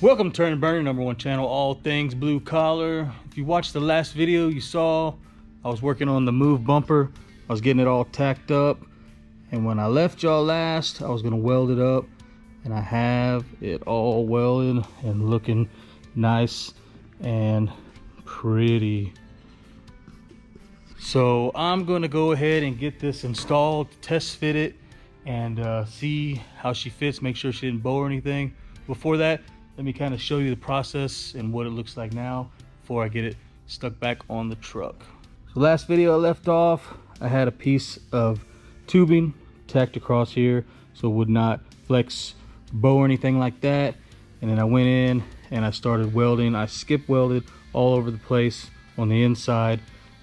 Welcome to Turnin N Burnin, #1 channel, all things blue collar. If you watched the last video, you saw I was working on the move bumper. I was getting it all tacked up, and when I left y'all last, I was gonna weld it up, and I have it all welded and looking nice and pretty. So I'm gonna go ahead and get this installed, test fit it, and see how she fits, make sure she didn't bow or anything. Before that, let me kind of show you the process and what it looks like now before I get it stuck back on the truck. So last video I left off, I had a piece of tubing tacked across here so it would not flex, bow or anything like that. And then I went in and I started welding. I skip welded all over the place on the inside.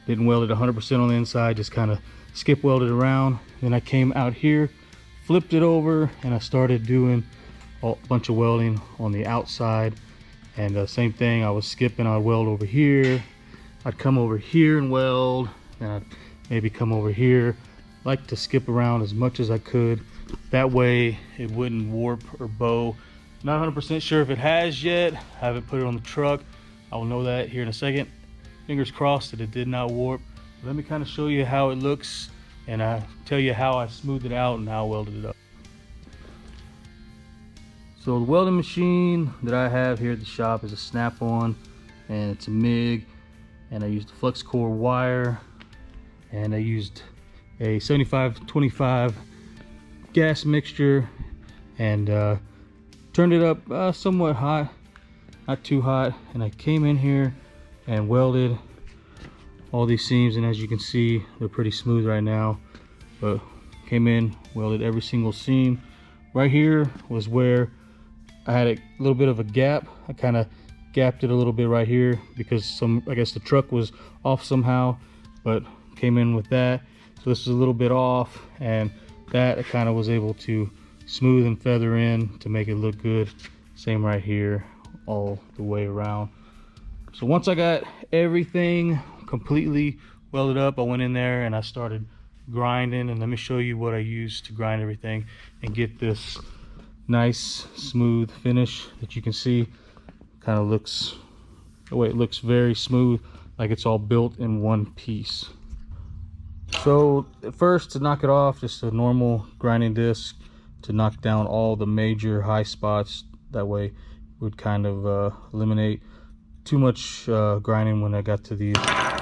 Didn't weld it 100% on the inside, just kind of skip welded around. Then I came out here, flipped it over, and I started doing a bunch of welding on the outside. And same thing, I was skipping, I'd weld over here, I'd come over here and weld, and I'd maybe come over here. Like to skip around as much as I could, that way it wouldn't warp or bow. Not 100% sure if it has yet. I haven't put it on the truck. I will know that here in a second. Fingers crossed that it did not warp. Let me kind of show you how it looks, and I tell you how I smoothed it out and how I welded it up. So the welding machine that I have here at the shop is a Snap-on, and it's a MIG, and I used a flux core wire, and I used a 75-25 gas mixture, and turned it up somewhat hot, not too hot, and I came in here and welded all these seams, and as you can see, they're pretty smooth right now. But came in, welded every single seam. Right here was where I had a little bit of a gap. I kind of gapped it a little bit right here because I guess the truck was off somehow, but came in with that. So this is a little bit off, and that I kind of was able to smooth and feather in to make it look good. Same right here, all the way around. So once I got everything completely welded up, I went in there and I started grinding, and let me show you what I used to grind everything and get this nice smooth finish that you can see. Kind of looks, the way it looks, very smooth, like it's all built in one piece. So at first, to knock it off, just a normal grinding disc to knock down all the major high spots. That way it would kind of eliminate too much grinding when I got to the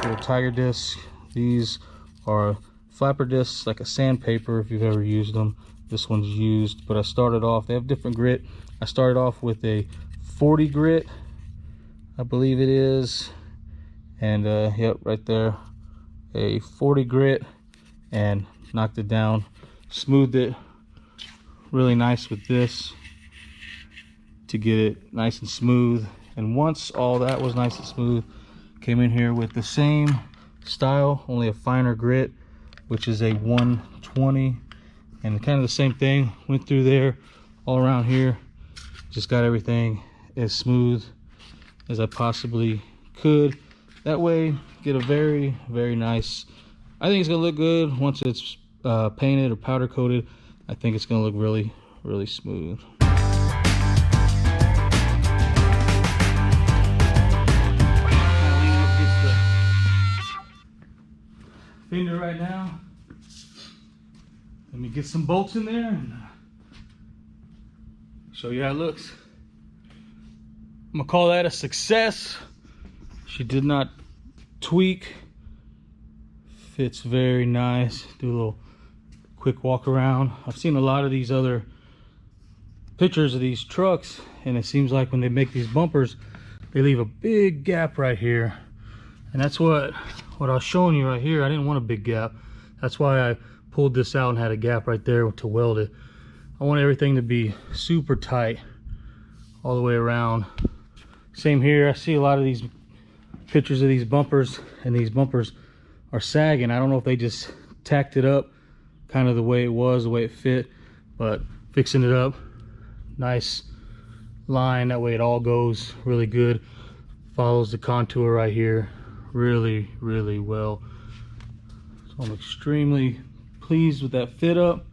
little tiger discs. These are flapper discs, like a sandpaper if you've ever used them. This one's used, but I started off, they have different grit. I started off with a 40 grit, I believe it is, and yep, right there, a 40 grit, and knocked it down, smoothed it really nice with this to get it nice and smooth. And once all that was nice and smooth, came in here with the same style, only a finer grit, which is a 120, and kind of the same thing. Went through there, all around here, just got everything as smooth as I possibly could. That way, get a very, very nice, I think it's gonna look good once it's painted or powder coated. I think it's gonna look really, really smooth. Fender right now. Let me get some bolts in there and show you how it looks. I'm gonna call that a success. She did not tweak. Fits very nice. Do a little quick walk around. I've seen a lot of these other pictures of these trucks, and it seems like when they make these bumpers, they leave a big gap right here. And that's what I was showing you right here. I didn't want a big gap. That's why I pulled this out and had a gap right there to weld it. I want everything to be super tight all the way around. Same here. I see a lot of these pictures of these bumpers, and these bumpers are sagging. I don't know if they just tacked it up kind of the way it was, the way it fit, but fixing it up, nice line, that way it all goes really good, follows the contour right here really, really well. So I'm extremely pleased with that fit up.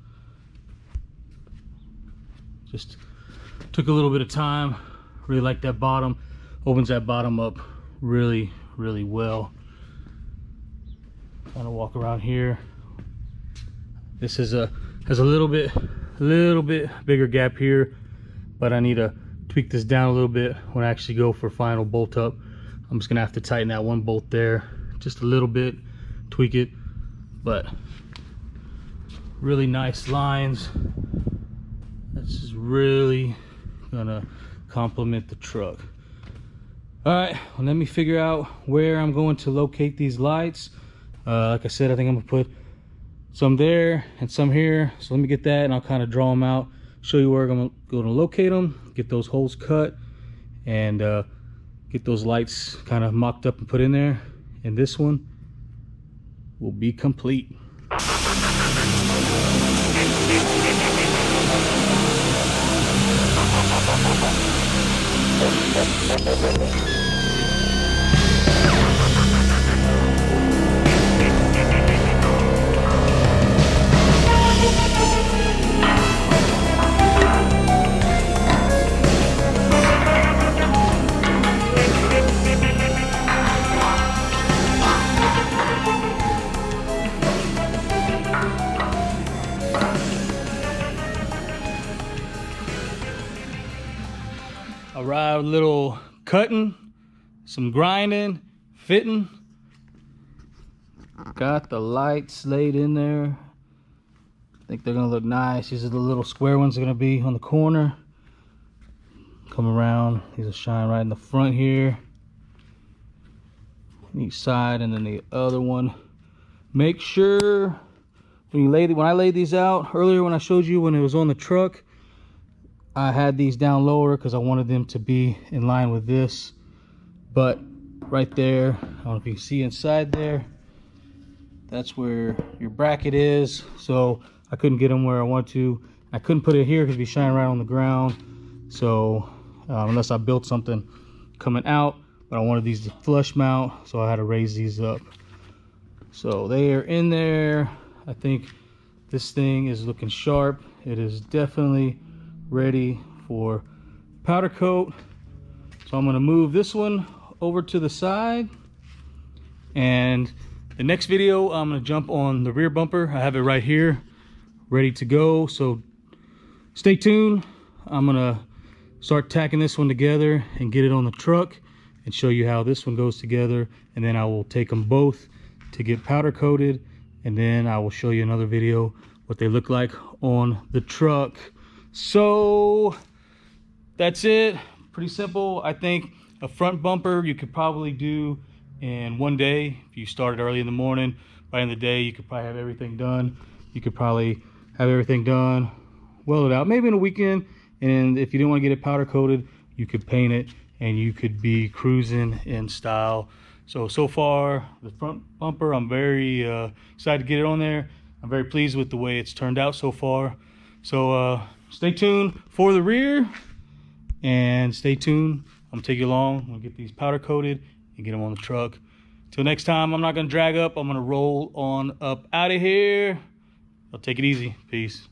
Just took a little bit of time, Really like that bottom. Opens that bottom up really, really well. Kind of walk around here. This is has a little bit bigger gap here, but I need to tweak this down a little bit when I actually go for final bolt up. I'm just gonna have to tighten that one bolt there just a little bit, tweak it, but really nice lines. This is really gonna complement the truck. All right, well, let me figure out where I'm going to locate these lights. Like I said, I think I'm gonna put some there and some here. So let me get that and I'll kind of draw them out, show you where I'm going to locate them, get those holes cut, and get those lights kind of mocked up and put in there. And this one will be complete. All right, a little cutting, some grinding, fitting. Got the lights laid in there. I think they're gonna look nice. These are the little square ones that are gonna be on the corner. Come around, these will shine right in the front here. On each side, and then the other one. Make sure when I laid these out earlier, when I showed you when it was on the truck, I had these down lower because I wanted them to be in line with this. But right there, I don't know if you can see inside there, that's where your bracket is. So I couldn't get them where I want to. I couldn't put it here because it'd be shining right on the ground. So unless I built something coming out, but I wanted these to flush mount, so I had to raise these up. So they are in there. I think this thing is looking sharp. It is definitely ready for powder coat. So I'm going to move this one over to the side, and the next video I'm going to jump on the rear bumper. I have it right here ready to go, so stay tuned. I'm going to start tacking this one together and get it on the truck and show you how this one goes together, and then I will take them both to get powder coated, and then I will show you another video what they look like on the truck. So that's it. Pretty simple. I think a front bumper you could probably do in one day. If you started early in the morning, by the end of the day you could probably have everything done. You could probably have everything done, weld it out maybe in a weekend, and if you didn't want to get it powder coated, you could paint it and you could be cruising in style. So far the front bumper, I'm very excited to get it on there. I'm very pleased with the way it's turned out so far. So stay tuned for the rear, and stay tuned. I'm gonna take you along. We'll get these powder coated and get them on the truck. Till next time, I'm not gonna drag up. I'm gonna roll on up out of here. I'll take it easy. Peace.